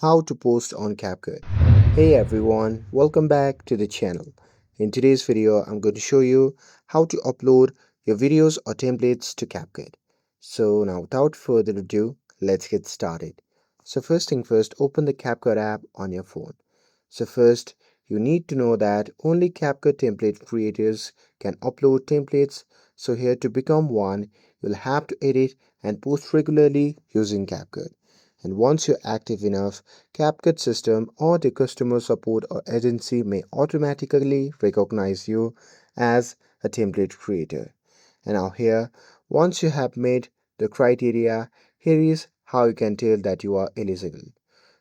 How to post on CapCut. Hey everyone, welcome back to the channel. In today's video, I'm going to show you how to upload your videos or templates to CapCut. So now without further ado, let's get started. So first thing first, open the CapCut app on your phone. So first, you need to know that only CapCut template creators can upload templates. So here to become one, you'll have to edit and post regularly using CapCut. And once you're active enough, CapCut system or the customer support or agency may automatically recognize you as a template creator. And now here, once you have made the criteria, here is how you can tell that you are eligible.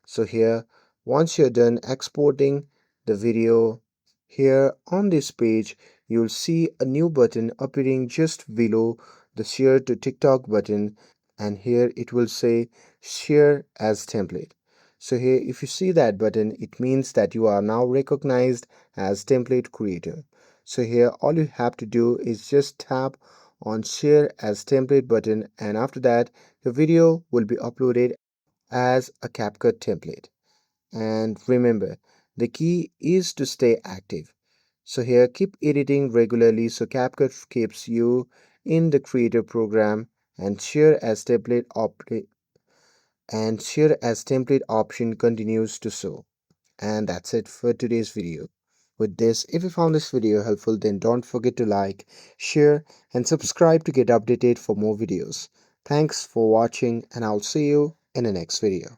So here, once you're done exporting the video, here on this page, you'll see a new button appearing just below the share to TikTok button, and here it will say share as template. So here if you see that button, it means that you are now recognized as template creator. So here all you have to do is just tap on share as template button, and after that your video will be uploaded as a CapCut template. And remember, the key is to stay active. So here keep editing regularly so CapCut keeps you in the creator program, and share as template option continues to show. And that's it for today's video. With this, if you found this video helpful, then don't forget to like, share, and subscribe to get updated for more videos. Thanks for watching, and I'll see you in the next video.